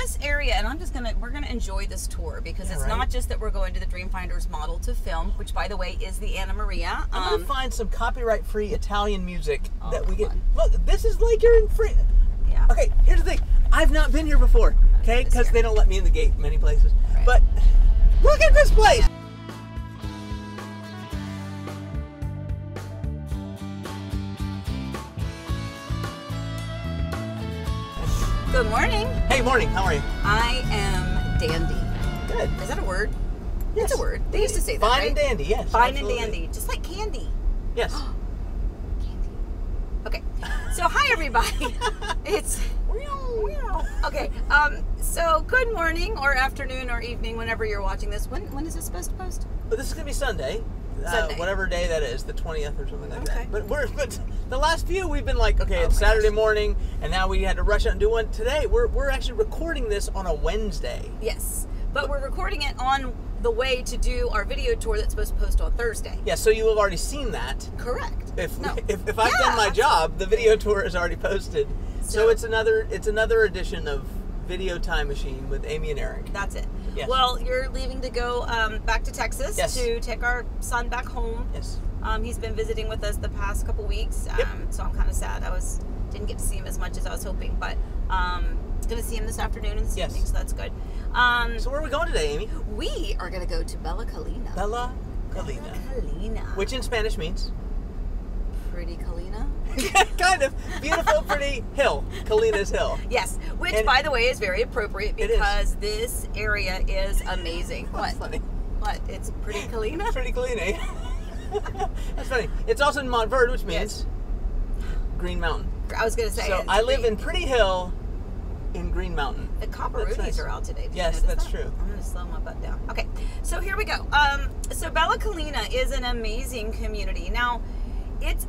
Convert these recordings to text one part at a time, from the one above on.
this area, and we're gonna enjoy this tour because it's not just that we're going to the DreamFinders model to film, which by the way is the Anna Maria. I'm gonna find some copyright-free Italian music that we get. Look, this is like you're in free. Yeah. Okay, here's the thing. I've not been here before, okay? Because they don't let me in the gate many places. Right. But look at this place. Good morning. Hey, morning. How are you? I am dandy. Good. Is that a word? Yes. It's a word. They used to say that, Fine right? and dandy, yes. Fine absolutely. and dandy. Just like candy. Yes. Candy. Okay. So, hi, everybody. It's... Okay. So, good morning or afternoon or evening, whenever you're watching this. When is it supposed to post? But this is going to be Sunday. Sunday. Whatever day that is, the 20th or something like that. But the last few we've been like, okay, it's Saturday morning, and now we had to rush out and do one today. We're actually recording this on a Wednesday. Yes, but we're recording it on the way to do our video tour that's supposed to post on Thursday. Yeah, so you have already seen that. Correct. If I've done my job, the video tour is already posted. So it's another edition of Video Time Machine with Amy and Eric. That's it. Yes. Well, you're leaving to go back to Texas to take our son back home. Yes. He's been visiting with us the past couple weeks, so I'm kind of sad. Didn't get to see him as much as I was hoping, but going to see him this afternoon and this evening, so that's good. So where are we going today, Amy? We are going to go to Bella Collina. Bella Collina. Which in Spanish means? Pretty Collina. Kind of. Beautiful, pretty hill. Collina's hill. Yes. Which, by the way, is very appropriate because this area is amazing. That's funny. What? It's Pretty Collina? Pretty Collina. That's funny. It's also in Montverde, which means Green Mountain. I was going to say. So I live in Pretty Hill in Green Mountain. The copperoonies are out today. Yes, that's true. I'm going to slow my butt down. Okay. So here we go. So Bella Collina is an amazing community. Now, it's,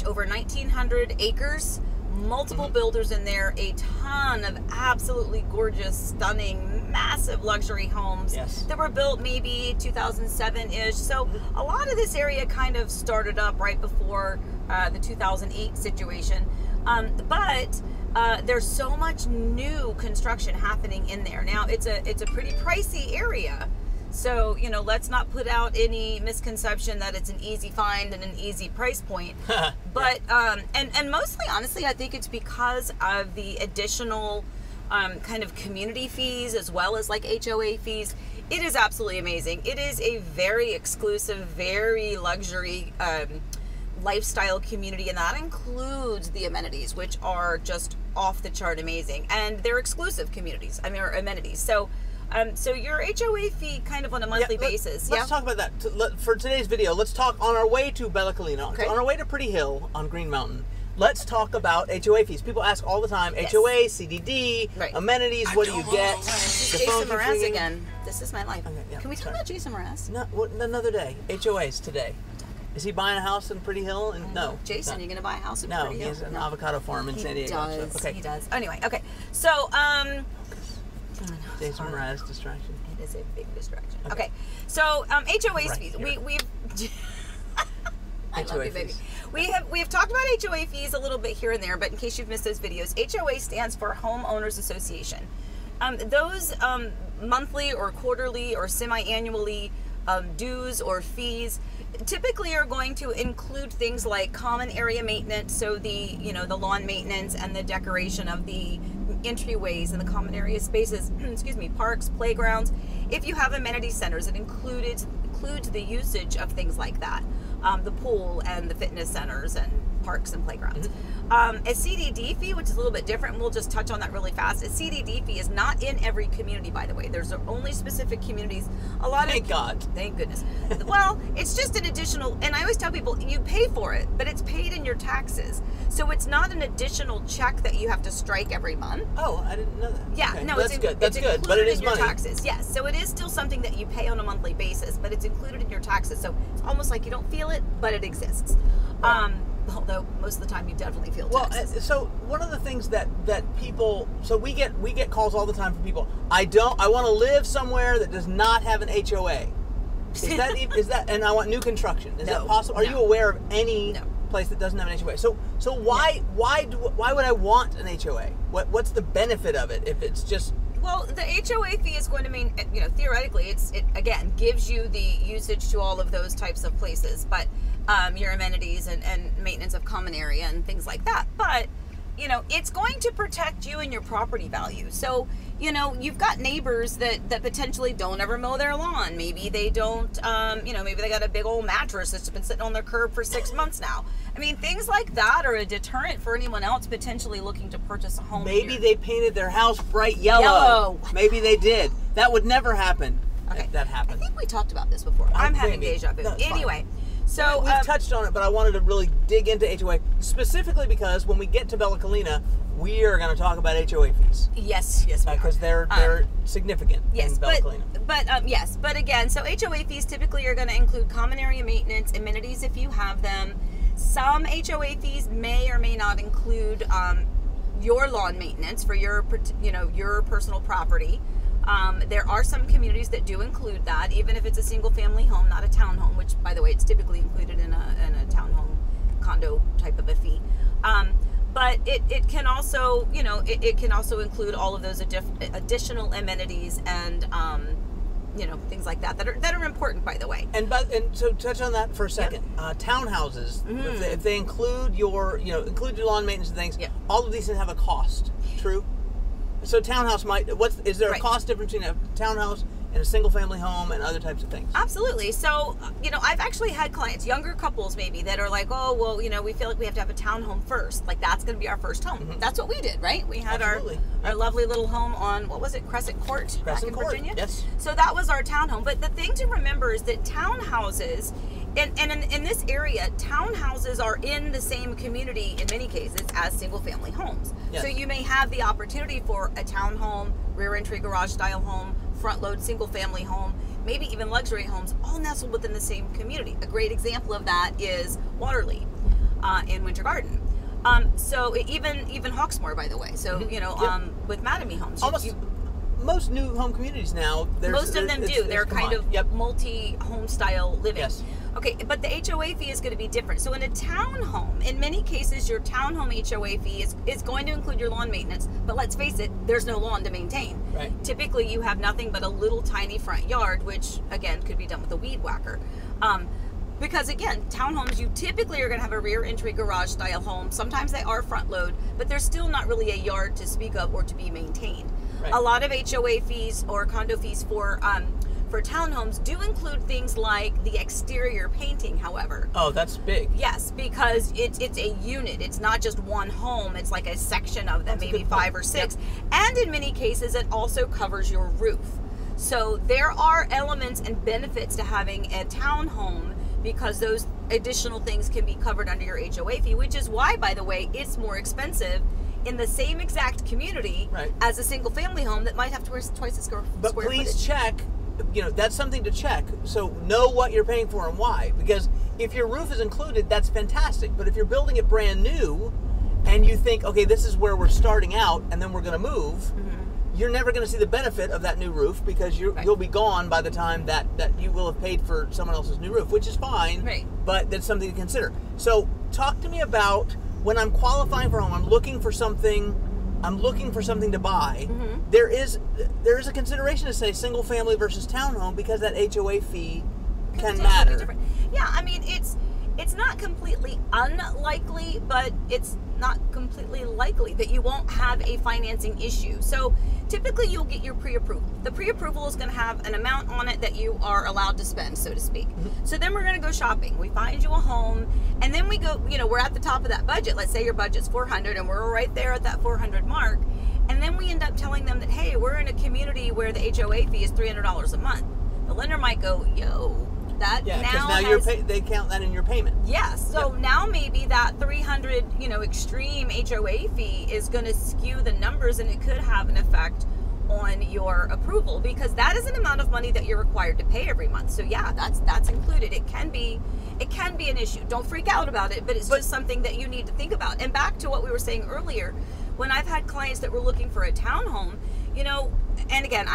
over 1,900 acres, multiple builders in there, a ton of absolutely gorgeous, stunning, massive luxury homes that were built maybe 2007-ish. So a lot of this area kind of started up right before the 2008 situation. But there's so much new construction happening in there. Now, it's a pretty pricey area. So, let's not put out any misconception that it's an easy find and an easy price point. But, and mostly, honestly, I think it's because of the additional kind of community fees as well as like HOA fees. It is absolutely amazing. It is a very exclusive, very luxury lifestyle community, and that includes the amenities, which are just off the chart amazing. And they're exclusive communities, or amenities. So, so your HOA fee kind of on a monthly basis. Let's talk about that. For today's video, let's talk on our way to Bella Collina, on our way to Pretty Hill on Green Mountain. Let's talk about HOA fees. People ask all the time, HOA, CDD, amenities, what do you get? This is Jason Mraz again. This is my life. Okay, Can we talk about Jason Mraz? No, another day. HOAs today. Is he buying a house in Pretty Hill? And no. Jason, you going to buy a house in Pretty Hill? No, he has an avocado farm in San Diego. He does. Anyway, okay. So, Jason Mraz distraction. It is a big distraction. Okay. So, HOA fees. We've I love you, baby. We've talked about HOA fees a little bit here and there, but in case you've missed those videos, HOA stands for Homeowners Association. Those monthly or quarterly or semi-annually dues or fees typically are going to include things like common area maintenance, so the the lawn maintenance and the decoration of the entryways and the common area spaces, excuse me, parks, playgrounds. If you have amenity centers, it includes the usage of things like that, the pool and the fitness centers and parks and playgrounds. A Cdd fee, which is a little bit different, and we'll just touch on that really fast. A Cdd fee is not in every community, by the way. There's only specific communities. Thank God. Thank goodness. Well, it's just an additional, and I always tell people, you pay for it, but it's paid in your taxes. So it's not an additional check that you have to strike every month. Oh, I didn't know that. Yeah, okay. no, That's good. That's good, but it is money. Taxes. Yes, so it is still something that you pay on a monthly basis, but it's included in your taxes. So it's almost like you don't feel it, but it exists. Right. Although most of the time you definitely feel taxes. Well, so one of the things that people, so we get calls all the time from people. I want to live somewhere that does not have an HOA. Is that and I want new construction. Is that possible? Are you aware of any place that doesn't have an HOA. So why would I want an HOA? What's the benefit of it if it's just... Well, the HOA fee is going to mean, theoretically, it again gives you the usage to all of those types of places, but your amenities and maintenance of common area and things like that. But it's going to protect you and your property value. So, you've got neighbors that potentially don't ever mow their lawn. Maybe they don't, maybe they got a big old mattress that's been sitting on their curb for 6 months now. I mean, things like that are a deterrent for anyone else potentially looking to purchase a home. Maybe they painted their house bright yellow. Maybe they did. That would never happen. Okay. That happened. I think we talked about this before. I'm having deja vu. No, anyway. So we've touched on it, but I wanted to really dig into HOA specifically because when we get to Bella Collina, we are going to talk about HOA fees. Yes, because they're significant. Yes, in Bella Collina. But again, so HOA fees typically are going to include common area maintenance, amenities if you have them. Some HOA fees may or may not include your lawn maintenance for your personal property. There are some communities that do include that, even if it's a single-family home, not a townhome, which, by the way, it's typically included in a townhome condo type of a fee. But it can also, it can also include all of those additional amenities and things like that that are important, by the way. And so touch on that for a second. Yep. Townhouses, if they include include your lawn maintenance and things, yep. All of these things have a cost. True. So townhouse is there a cost difference between a townhouse and a single family home and other types of things? Absolutely. So, I've actually had clients, younger couples maybe, that are like, oh, well, we feel like we have to have a townhome first. Like, that's going to be our first home. Mm-hmm. That's what we did, right? We had our lovely little home on, what was it, Crescent Court back in Virginia? Yes. So that was our townhome. But the thing to remember is that townhouses, and in this area, townhouses are in the same community in many cases as single-family homes. Yes. So you may have the opportunity for a townhome, rear entry garage style home, front load single-family home, maybe even luxury homes, all nestled within the same community. A great example of that is Waterley in Winter Garden. So even Hawksmoor, by the way. So with Mattamy Homes, most new home communities now, most of them do. They're kind of multi-home style living. Yes. Okay, but the HOA fee is going to be different. So in a townhome, in many cases, your townhome HOA fee is going to include your lawn maintenance. But let's face it, there's no lawn to maintain. Right. Typically, you have nothing but a little tiny front yard, which, again, could be done with a weed whacker. Because, again, townhomes, you typically are going to have a rear entry garage style home. Sometimes they are front load, but there's still not really a yard to speak of or to be maintained. Right. A lot of HOA fees or condo fees for townhomes do include things like the exterior painting, however. Oh, that's big. Yes, because it's a unit. It's not just one home. It's like a section of them, maybe 5 or 6. Yep. And in many cases, it also covers your roof. So there are elements and benefits to having a townhome because those additional things can be covered under your HOA fee, which is why, by the way, it's more expensive in the same exact community as a single family home that might have twice the square footage. But please check. That's something to check. So know what you're paying for and why. Because if your roof is included, that's fantastic. But if you're building it brand new and you think, okay, this is where we're starting out and then we're going to move, you're never going to see the benefit of that new roof because you'll be gone by the time that you will have paid for someone else's new roof, which is fine, but that's something to consider. So talk to me about when I'm qualifying for a home, I'm looking for something to buy. There is a consideration to say single family versus townhome because that HOA fee can matter. Yeah, I mean it's not completely unlikely, but it's not completely likely that you won't have a financing issue. So typically you'll get your pre-approval. The pre-approval is going to have an amount on it that you are allowed to spend, so to speak. So then we're going to go shopping. We find you a home, and then we go, we're at the top of that budget. Let's say your budget's $400 and we're right there at that $400 mark. And then we end up telling them that, hey, we're in a community where the HOA fee is $300 a month. The lender might go, yo, that now they count that in your payment. Yes. So now maybe that $300, extreme HOA fee is going to skew the numbers, and it could have an effect on your approval because that is an amount of money that you're required to pay every month. So yeah, that's included. It can be an issue. Don't freak out about it, but it's just something that you need to think about. And back to what we were saying earlier, when I've had clients that were looking for a townhome, and again,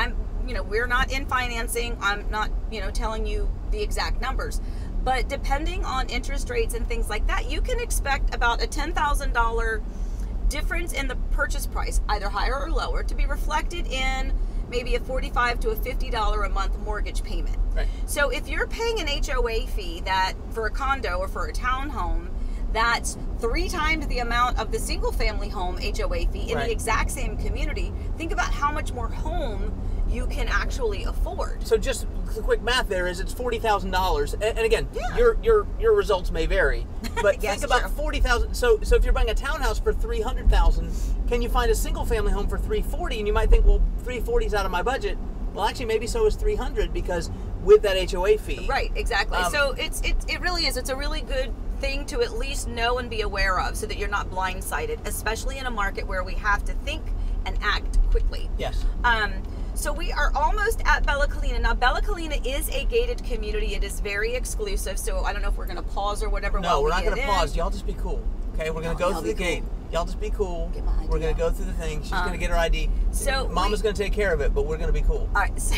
we're not in financing. I'm not, telling you the exact numbers, But depending on interest rates and things like that, you can expect about a $10,000 difference in the purchase price, either higher or lower, to be reflected in maybe a $45 to a $50 a month mortgage payment. Right. So if you're paying an HOA fee that for a condo or for a townhome, that's 3 times the amount of the single family home HOA fee in the exact same community. Think about how much more home you can actually afford. So just the quick math there is it's $40,000, and again, your results may vary, but Yes, think about $40,000. So if you're buying a townhouse for $300,000, can you find a single family home for $340,000? And you might think, well, $340,000 is out of my budget. Well, actually, maybe so is $300,000 because with that HOA fee. Right, exactly. So it really is. It's a really good thing to at least know and be aware of, so that you're not blindsided, especially in a market where we have to think and act quickly. Yes. So we are almost at Bella Collina. Now, Bella Collina is a gated community. It is very exclusive, so I don't know if we're going to pause or whatever. No, we're not going to pause. Y'all just be cool, okay? We're going to go through the gate. Y'all just be cool. We're going to go through the thing. She's going to get her ID. So Mama's going to take care of it, but we're going to be cool. All right. So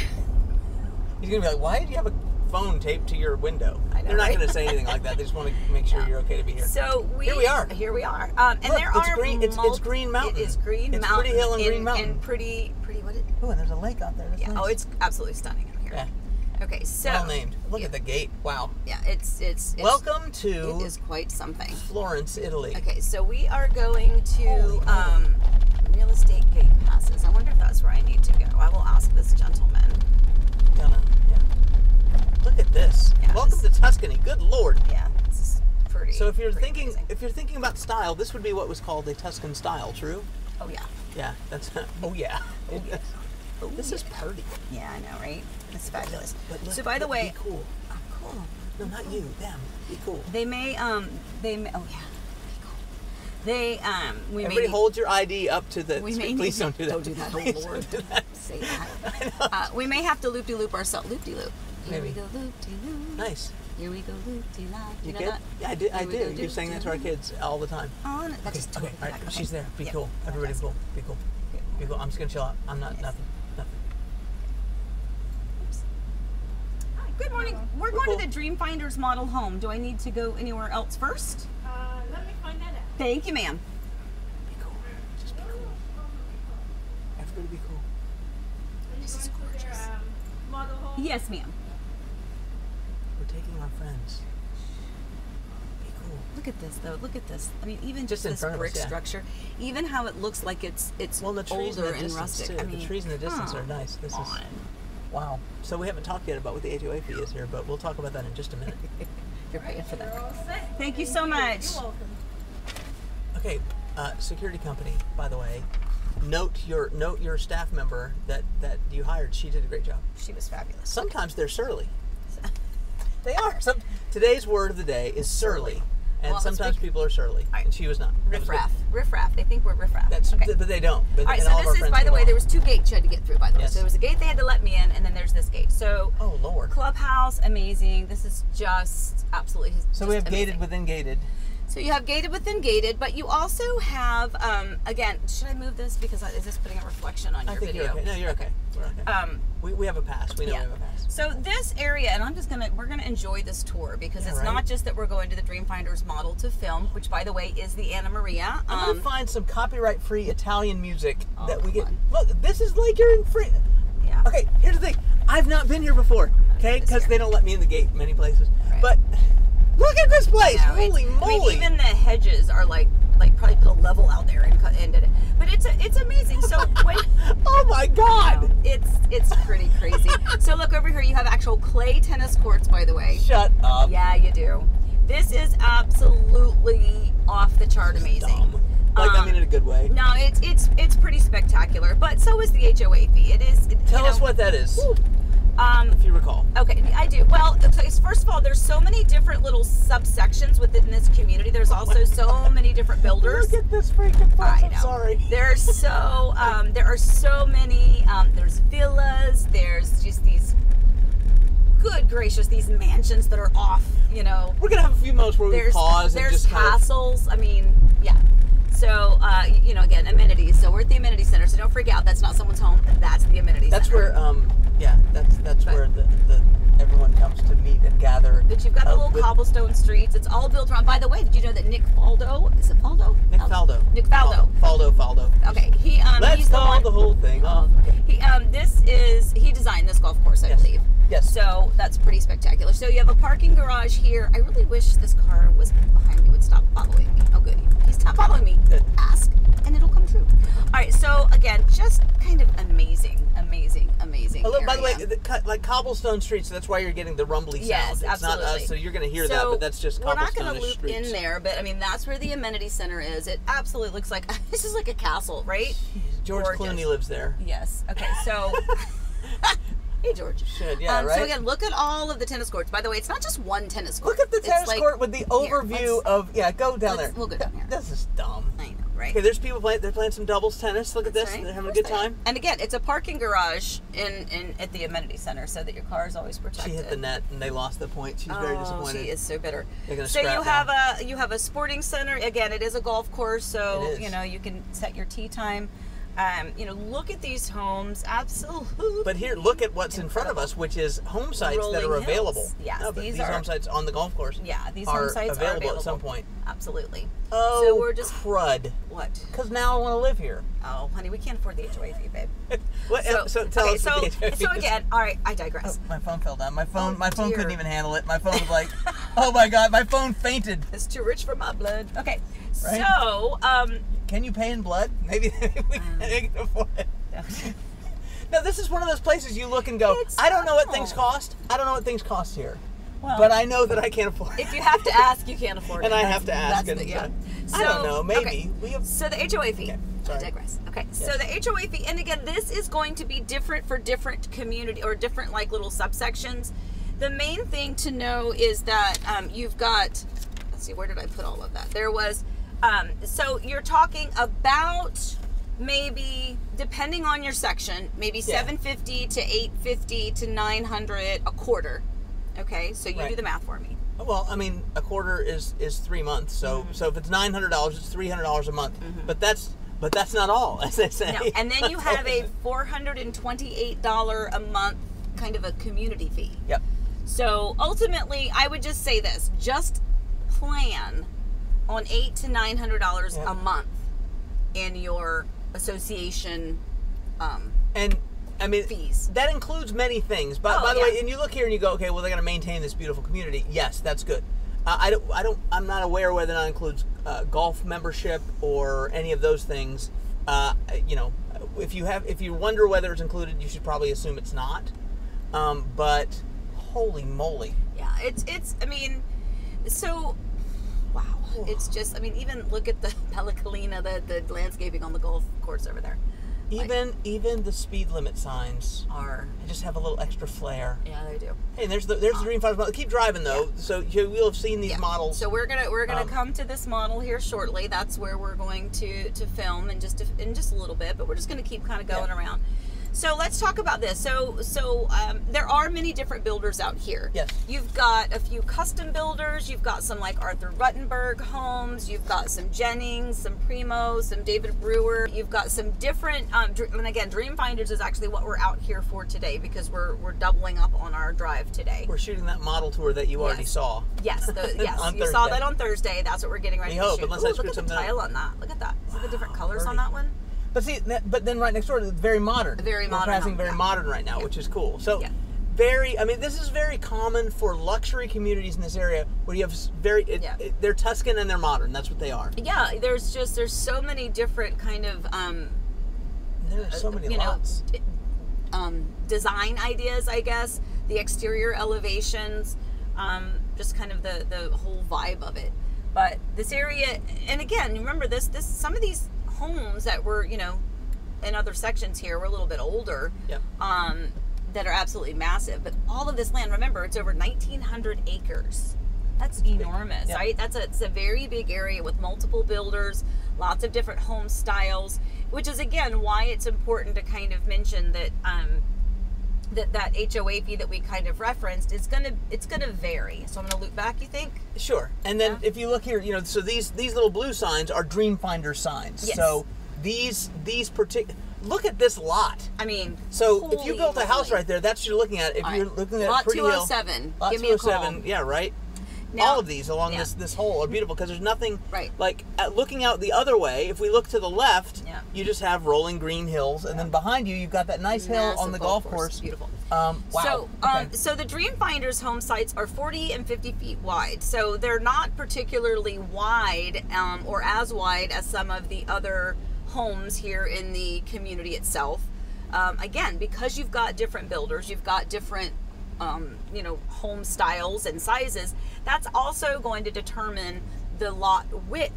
he's going to be like, why did you have a phone taped to your window? I know, they're not going to say anything like that. They just want to make sure you're okay to be here. So here we are. Here we are. And look, there it's are green. It's Green Mountain. It is Green Mountain. It's Pretty Hill and Green Mountain. And pretty. What is it? Oh, and there's a lake out there. That's nice. Oh, it's absolutely stunning out here. Yeah. Okay, so well named. Look at the gate. Wow. Yeah, it's welcome to. It is quite something. Florence, Italy. Okay, so we are going to real estate gate passes. I wonder if that's where I need to go. I will ask this gentleman. Yeah. Look at this. Yeah, welcome to Tuscany. Good Lord. Yeah, this is pretty. So if you're amazing. thinking about style, this would be what was called a Tuscan style. True. Oh yeah. Yeah, that's. Oh yeah. Oh yeah. Oh, this is pretty. Yeah, I know, right? It's fabulous. But look, so by the way, be cool. Oh, cool. No, not you. Them. Be cool. They may. Oh yeah. Be cool. They we Everybody may hold your ID up to the. Please don't do that. Don't do that. Oh Lord. Do that. Say that. We may have to loop-de-loop ourselves. Loop-de-loop. Here Maybe. we go loop-de-loop. Nice. Here we go loop-de-loop. You know good? that? Yeah, I do. You sang that to our kids all the time. On. That's just okay. All right. She's there. Be cool. Everybody be cool. Be cool. Be cool. I'm just gonna chill out. I'm not nothing. Oops. Hi. Good morning. We're going to the DreamFinders model home. Do I need to go anywhere else first? Let me find that out. Thank you, ma'am. Be cool. Just be cool. Everybody be cool. This is gorgeous. Model home? Yes, ma'am. We're taking our friends. Be cool. Look at this, though. Look at this. I mean, even just in this front of brick us, yeah. structure, even how it looks like it's well, the trees older in the and rustic. Too. I mean, the trees in the distance are nice. This is wow. So we haven't talked yet about what the HOA fee is here, but we'll talk about that in just a minute. You're paying for that. Thank you so much. You're welcome. Okay, security company. By the way, note your staff member that you hired. She did a great job. She was fabulous. Sometimes they're surly. They are. Today's word of the day is surly. And well, sometimes people are surly, and she was not. Riffraff. Riffraff. They think we're riffraff. That's okay. But they don't. But, all right, so this is, by the way, there was 2 gates you had to get through, by the way. Yes. So there was a gate they had to let me in, and then there's this gate. So, oh, Lord. Clubhouse, amazing. This is just absolutely So we have amazing. gated within gated. So you have gated within gated, but you also have, again, should I move this? Because is this putting a reflection on your I think video? you're okay. No, you're okay. We're okay. We have a pass. We know we have a pass. So this area, and we're gonna enjoy this tour because it's not just that we're going to the DreamFinders model to film, which by the way is the Anna Maria. I'm gonna find some copyright-free Italian music that we get. on. Look, this is like you're in free. Yeah. Okay, here's the thing. I've not been here before. Okay, because they don't let me in the gate many places. Right. But look at this place! Holy moly! I mean, even the hedges are like probably put a level out there and did it. But it's amazing. So when oh my God! It's pretty crazy. So look over here. You have actual clay tennis courts, by the way. Shut up. Yeah, you do. This is absolutely off the chart amazing. Dumb. Like I mean in a good way. No, it's pretty spectacular. But so is the HOA fee. It is. Tell us what that is. If you recall. Okay, I do. Well, first of all, there's so many different little subsections within this community. There's also so many different builders. Look at this freaking place. I'm know. sorry. There are so many. There's villas. There's just these. Good gracious, these mansions that are off. You know. We're gonna have a few moments where we pause and just castles. I mean, yeah. So, again, amenities. So we're at the amenity center. So don't freak out. That's not someone's home. That's the amenity center. That's where Yeah, that's where the everyone comes to meet and gather. But you've got the little cobblestone streets. It's all built around. By the way, did you know that Nick Faldo? Is it Faldo? Nick Faldo. Nick Faldo. Faldo. Okay, Let's he's call the whole thing off. He designed this golf course, I believe. Yes. So that's pretty spectacular. So you have a parking garage here. I really wish this car was behind me would stop following me. Oh, good. He's not following me. Good. Ask, and it'll come true. All right. So again, just kind of amazing. By the way, like cobblestone streets, so that's why you're getting the rumbly sound. Yes, it's absolutely. not us, so you're going to hear that, but that's just cobblestone. We're not going to loop streets. in there, but I mean that's where the amenity center is. It absolutely looks like this is like a castle, right? Jeez, George Clooney lives there. Yes. Okay. So. Hey, George. Should, yeah, right? So again, look at all of the tennis courts. By the way, it's not just one tennis court. Look at the tennis court with the overview of, go down there. We'll go down here. This is dumb. I know, right? Okay, there's people they're playing some doubles tennis. Look at this. Right. They're having a good time. And again, it's a parking garage at the amenity center so that your car is always protected. She hit the net and they lost the point. She's very disappointed. She is so bitter. They're gonna so scrap you have a sporting center. Again, it is a golf course, so you can set your tee time. Look at these homes. Absolutely. But here, look at what's in front of us, which is home sites that are available. Yes, no, but these home sites on the golf course. Yeah, these home sites are available at some point. Absolutely. Oh, so we're just crud. What? Because now I want to live here. Oh, honey, we can't afford the HOA fee, babe. So tell us what the HOA fee So is. again, all right, I digress. Oh, my phone fell down. My phone couldn't even handle it. My phone was like, oh my god, my phone fainted. It's too rich for my blood. Okay, right? So can you pay in blood? Maybe we can afford it. No, this is one of those places you look and go, I don't know what things cost. I don't know what things cost here. Well, but I know that I can't afford it. If you have to ask, you can't afford it. And I have to ask. So, I don't know, maybe. Okay. So the HOA fee. Okay, sorry. I digress. Okay, yes. So the HOA fee, and again, this is going to be different for different community or different like little subsections. The main thing to know is that you've got, let's see, where did I put all of that? There was, so you're talking about maybe, depending on your section, maybe $750 to $850 to $900 a quarter. Okay, so you do the math for me. Well, I mean, a quarter is 3 months. So so if it's $900, it's $300 a month. But that's not all, as they say. No. And then you have a $428 a month kind of a community fee. Yep. So ultimately, I would just say this: just plan on $800 to $900 a month in your association. And I mean, fees. That includes many things. But by the way, and you look here and you go, okay, well, they're going to maintain this beautiful community. Yes, that's good. I'm not aware whether that includes golf membership or any of those things. If you wonder whether it's included, you should probably assume it's not. But holy moly. Yeah, it's. I mean, so wow. It's just. I mean, even look at the Bella Collina, the landscaping on the golf course over there. Even the speed limit signs they just have a little extra flair. Yeah, they do. Hey, and there's the DreamFinders model. Keep driving though, so you will have seen these models. So we're gonna come to this model here shortly. That's where we're going to film in just a little bit, but we're just gonna keep kind of going around. So let's talk about this. So there are many different builders out here. Yes. You've got a few custom builders. You've got some like Arthur Ruttenberg homes. You've got some Jennings, some Primo, some David Brewer. You've got some different, and again, DreamFinders is actually what we're out here for today because we're doubling up on our drive today. We're shooting that model tour that you already saw. Yes, you saw that on Thursday. That's what we're getting ready to shoot. Unless I screwed something up. Look at the tile on that. Look at that. See the different colors on that one? But see, but then right next door, it's very modern. Very modern. We're passing very modern right now, which is cool. So, this is very common for luxury communities in this area where you have they're Tuscan and they're modern. That's what they are. Yeah, there's so many different kind of there's so many lots. Design ideas, I guess. The exterior elevations, just kind of the whole vibe of it. But this area, and again, remember this some of these homes that were, in other sections here, were a little bit older, that are absolutely massive. But all of this land, remember, it's over 1,900 acres. That's enormous, right? It's a very big area with multiple builders, lots of different home styles, which is again why it's important to kind of mention that that HOA fee that we kind of referenced it's gonna vary. So I'm gonna loop back, you think? Sure. And then if you look here, so these little blue signs are DreamFinders signs. Yes. So these particular, look at this lot. I mean, so if you built a house right there, that's what you're looking at. If you're looking at lot Pretty 207. Lot Give me a call. 207. Yeah, right. Now, all of these along this hole are beautiful because there's nothing like looking out the other way. If we look to the left, you just have rolling green hills, and then behind you, you've got that nice hill on the golf course. Beautiful. Wow. So the DreamFinders home sites are 40 and 50 feet wide. So they're not particularly wide or as wide as some of the other homes here in the community itself. Again, because you've got different builders, you've got different home styles and sizes, that's also going to determine the lot width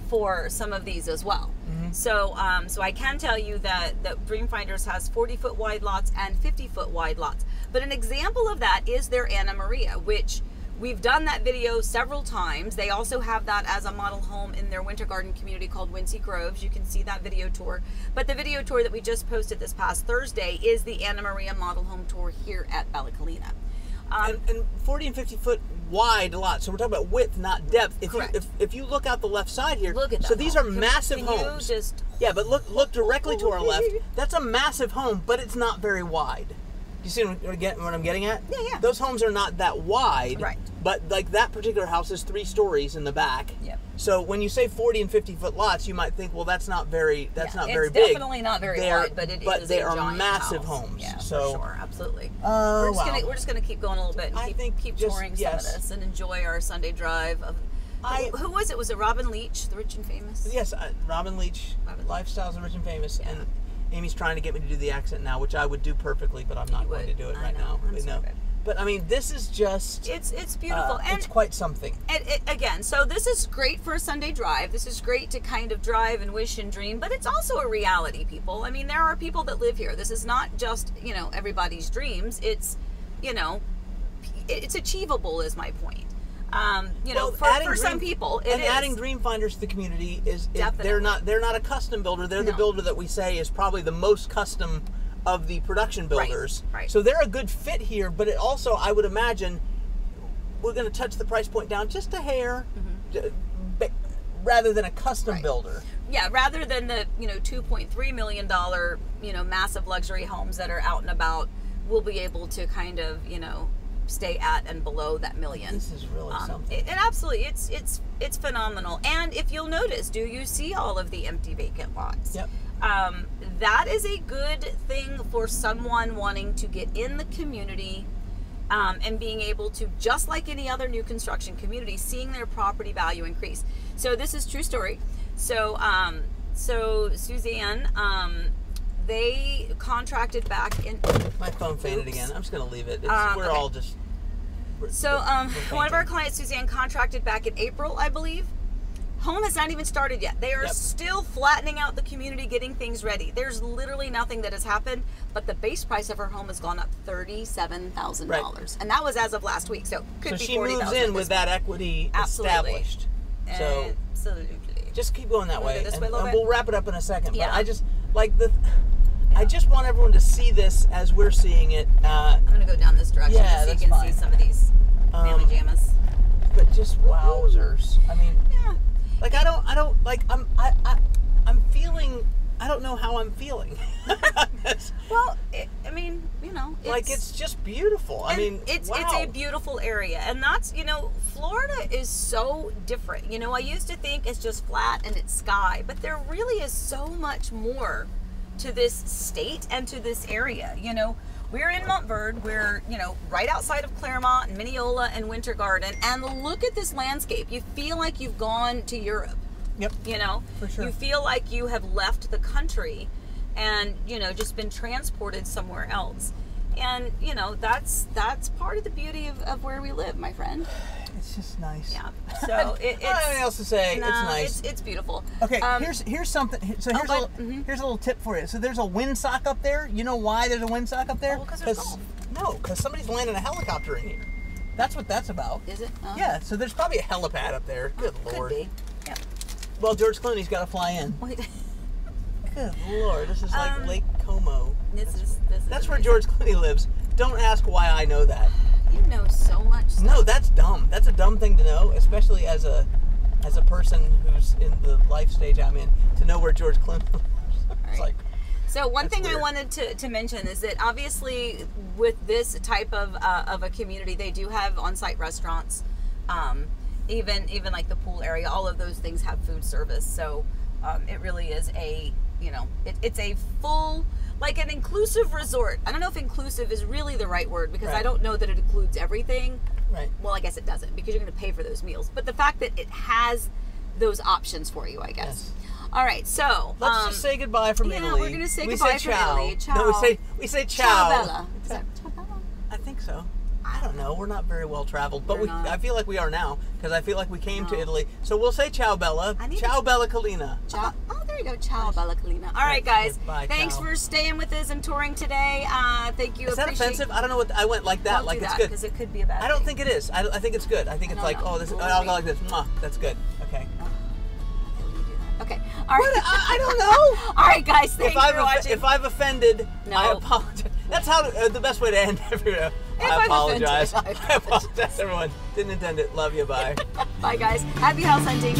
for some of these as well. So I can tell you that DreamFinders has 40-foot wide lots and 50-foot wide lots. But an example of that is their Anna Maria, which we've done that video several times. They also have that as a model home in their winter garden community called Wincy Groves. You can see that video tour. But the video tour that we just posted this past Thursday is the Anna Maria model home tour here at Bella Collina. And 40 and 50 foot wide lots. So we're talking about width, not depth. If you look out the left side here, look at that so these are massive homes. Yeah, but look directly to our left. That's a massive home, but it's not very wide. You see what I'm getting at? Yeah. Those homes are not that wide. Right. But like that particular house is 3 stories in the back. Yep. So when you say 40 and 50 foot lots, you might think, well, that's not very big. It's definitely not very wide, but they are giant massive house. homes. Yeah, so, for sure, absolutely. We're just gonna keep going a little bit and keep touring some of this and enjoy our Sunday drive. Who was it? Was it Robin Leach, the Rich and Famous? Yes, Robin Leach, Lifestyles of Rich and Famous, and Amy's trying to get me to do the accent now, which I would do perfectly, but I'm not going to do it right now. But I mean, this is just... It's beautiful. And it's quite something. Again, so this is great for a Sunday drive. This is great to kind of drive and wish and dream, but it's also a reality, people. I mean, there are people that live here. This is not just, everybody's dreams. It's, it's achievable is my point. For some people, adding DreamFinders to the community is they're not a custom builder. They're the builder that we say is probably the most custom of the production builders. Right. So they're a good fit here, but it also, I would imagine, we're going to touch the price point down just a hair, rather than a custom builder. Yeah, rather than the $2.3 million massive luxury homes that are out and about, we'll be able to kind of stay at and below that million. This is really something. And absolutely, it's phenomenal. And if you'll notice, do you see all of the empty vacant lots? Yep. That is a good thing for someone wanting to get in the community and being able to, just like any other new construction community, seeing their property value increase. So this is true story. So Suzanne, they contracted back in... My phone faded again. I'm just going to leave it. We're all just... So one of our clients, Suzanne, contracted back in April, I believe. Home has not even started yet. They are still flattening out the community, getting things ready. There's literally nothing that has happened, but the base price of her home has gone up $37,000. Right. And that was as of last week, so could be $40,000. So she moves in with that equity established. So absolutely. Just keep going that way. And we'll wrap it up in a second. Yeah. But I just like I just want everyone to see this as we're seeing it. I'm going to go down this direction so you can see some of these mammy jammas. But just wowzers. I mean, like I'm feeling, I don't know how I'm feeling. Well, it's just beautiful. I mean, it's a beautiful area, and that's, Florida is so different. I used to think it's just flat and it's sky, but there really is so much more to this state and to this area. We're in Montverde. We're, right outside of Claremont and Mineola and Winter Garden. And look at this landscape. You feel like you've gone to Europe. Yep. For sure. You feel like you have left the country and, just been transported somewhere else. And, that's part of the beauty of where we live, my friend. It's just nice. Yeah. So it's nothing else to say. No, it's nice. It's beautiful. Okay. Here's something. So here's a little tip for you. So there's a windsock up there. You know why there's a windsock up there? Because there's golf. No, because somebody's landing a helicopter in here. That's what that's about. Is it? Oh. Yeah. So there's probably a helipad up there. Good Lord. Could be. Yeah. Well, George Clooney's got to fly in. Wait. Good Lord. This is like Lake Como. That's where George Clooney lives. Don't ask why I know that. You know so much stuff. No, that's dumb. That's a dumb thing to know, especially as a person who's in the life stage I'm in, to know where George Clooney lives. It's like, So one thing weird. I wanted to mention is that obviously with this type of a community, they do have on-site restaurants, even like the pool area. All of those things have food service. So it really is a, you know, it's a full, like an inclusive resort. I don't know if inclusive is really the right word because I don't know that it includes everything. Right. Well, I guess it doesn't because you're going to pay for those meals. But the fact that it has those options for you, I guess. Yes. All right, so let's just say goodbye from Italy. Yeah, we're going to say goodbye from Italy. Ciao. No, we say ciao. Ciao, Bella. Is that ciao, Bella? I think so. I don't know. We're not very well traveled, but I feel like we are now because I feel like we came to Italy. So we'll say ciao, Bella. Ciao, Bella Collina. Ciao. Oh, there you go. Ciao, Bella Collina. All right, guys. Bye, thanks for staying with us and touring today. Thank you. Is that offensive? I don't know what I went like that. Don't like do it's that, good because it could be a bad. I don't think it is. I think it's good. I think it's like, oh, this. I'll go like this. Mwah. That's good. Okay. Okay. All right. I don't know. All right, guys. Thanks for watching. If I've offended, I apologize. That's how the best way to end every video. I apologize. I apologize, everyone. Didn't intend it. Love you. Bye. Bye, guys. Happy house hunting.